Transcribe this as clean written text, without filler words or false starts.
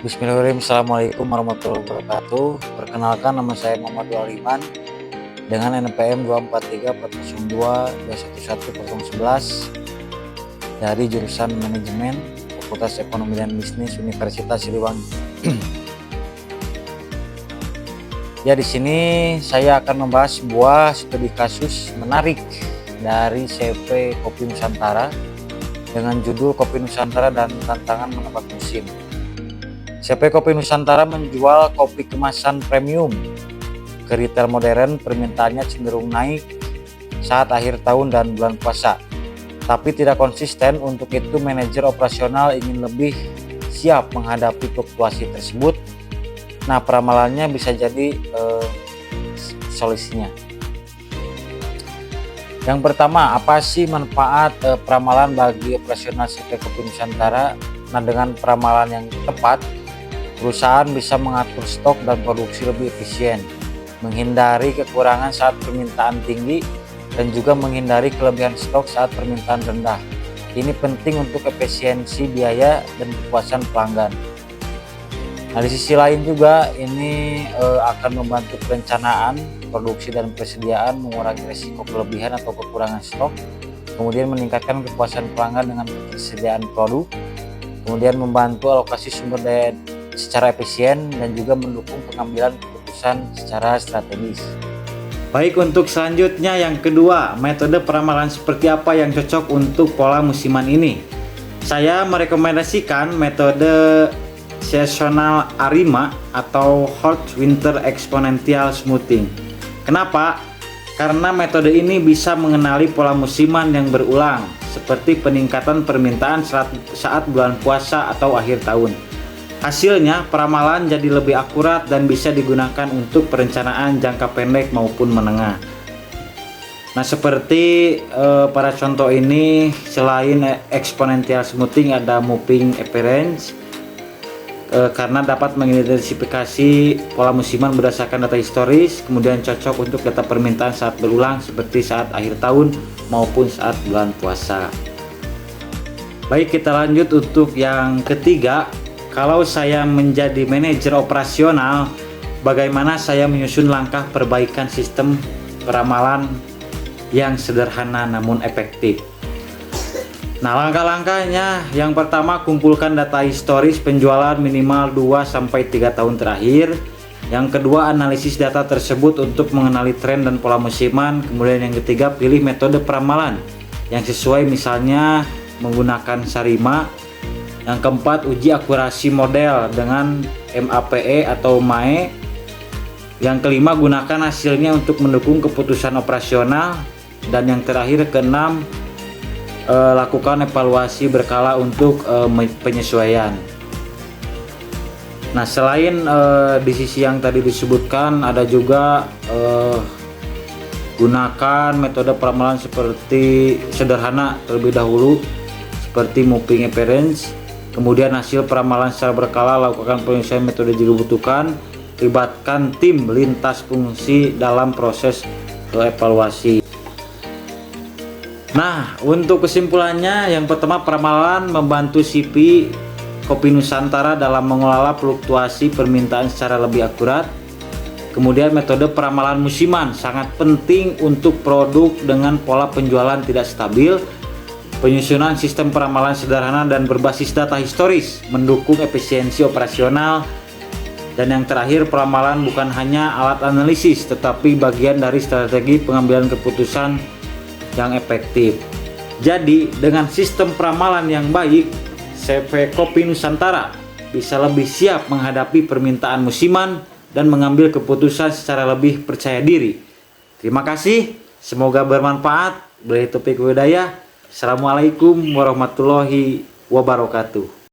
Bismillahirrahmanirrahim. Assalamualaikum warahmatullahi wabarakatuh. Perkenalkan, nama saya Muhammad Waliman dengan NPM 24342211011 dari jurusan Manajemen Fakultas Ekonomi dan Bisnis Universitas Siliwangi. Ya, di sini saya akan membahas sebuah studi kasus menarik dari CV Kopi Nusantara dengan judul Kopi Nusantara dan Tantangan Menebak Musim. CV Kopi Nusantara menjual kopi kemasan premium ke retail modern. Permintaannya cenderung naik saat akhir tahun dan bulan puasa, tapi tidak konsisten. Untuk itu, manajer operasional ingin lebih siap menghadapi fluktuasi tersebut. Nah, peramalannya bisa jadi solusinya. Yang pertama, apa sih manfaat peramalan bagi operasional CV Kopi Nusantara? Nah, dengan peramalan yang tepat, perusahaan bisa mengatur stok dan produksi lebih efisien, menghindari kekurangan saat permintaan tinggi, dan juga menghindari kelebihan stok saat permintaan rendah. Ini penting untuk efisiensi biaya dan kepuasan pelanggan. Nah, di sisi lain juga ini akan membantu perencanaan produksi dan persediaan, mengurangi risiko kelebihan atau kekurangan stok, kemudian meningkatkan kepuasan pelanggan dengan ketersediaan produk, kemudian membantu alokasi sumber daya secara efisien, dan juga mendukung pengambilan keputusan secara strategis. Baik, untuk selanjutnya yang kedua, metode peramalan seperti apa yang cocok untuk pola musiman ini? Saya merekomendasikan metode seasonal ARIMA atau Hot Winter Exponential Smoothing. Kenapa? Karena metode ini bisa mengenali pola musiman yang berulang, seperti peningkatan permintaan saat bulan puasa atau akhir tahun. Hasilnya, peramalan jadi lebih akurat dan bisa digunakan untuk perencanaan jangka pendek maupun menengah. Nah, seperti pada contoh ini, selain exponential smoothing ada moving average, karena dapat mengidentifikasi pola musiman berdasarkan data historis, kemudian cocok untuk data permintaan saat berulang seperti saat akhir tahun maupun saat bulan puasa. Baik, kita lanjut untuk yang ketiga. Kalau saya menjadi manajer operasional, bagaimana saya menyusun langkah perbaikan sistem peramalan yang sederhana namun efektif? Nah, langkah-langkahnya, yang pertama, kumpulkan data historis penjualan minimal 2-3 tahun terakhir. Yang kedua, analisis data tersebut untuk mengenali tren dan pola musiman. Kemudian yang ketiga, pilih metode peramalan yang sesuai, misalnya menggunakan SARIMA. Yang keempat, uji akurasi model dengan MAPE atau MAE. Yang kelima, gunakan hasilnya untuk mendukung keputusan operasional. Dan yang terakhir, keenam, lakukan evaluasi berkala untuk penyesuaian. Nah, selain di sisi yang tadi disebutkan, ada juga gunakan metode peramalan seperti sederhana terlebih dahulu, seperti moving average. Kemudian hasil peramalan secara berkala, lakukan penyesuaian metode jika dibutuhkan, libatkan tim lintas fungsi dalam proses evaluasi. Nah, untuk kesimpulannya, yang pertama, peramalan membantu CV Kopi Nusantara dalam mengelola fluktuasi permintaan secara lebih akurat. Kemudian metode peramalan musiman sangat penting untuk produk dengan pola penjualan tidak stabil. Penyusunan sistem peramalan sederhana dan berbasis data historis mendukung efisiensi operasional. Dan yang terakhir, peramalan bukan hanya alat analisis, tetapi bagian dari strategi pengambilan keputusan yang efektif. Jadi, dengan sistem peramalan yang baik, CV Kopi Nusantara bisa lebih siap menghadapi permintaan musiman dan mengambil keputusan secara lebih percaya diri. Terima kasih, semoga bermanfaat. Billahi taufiq wal hidayah. Assalamualaikum warahmatullahi wabarakatuh.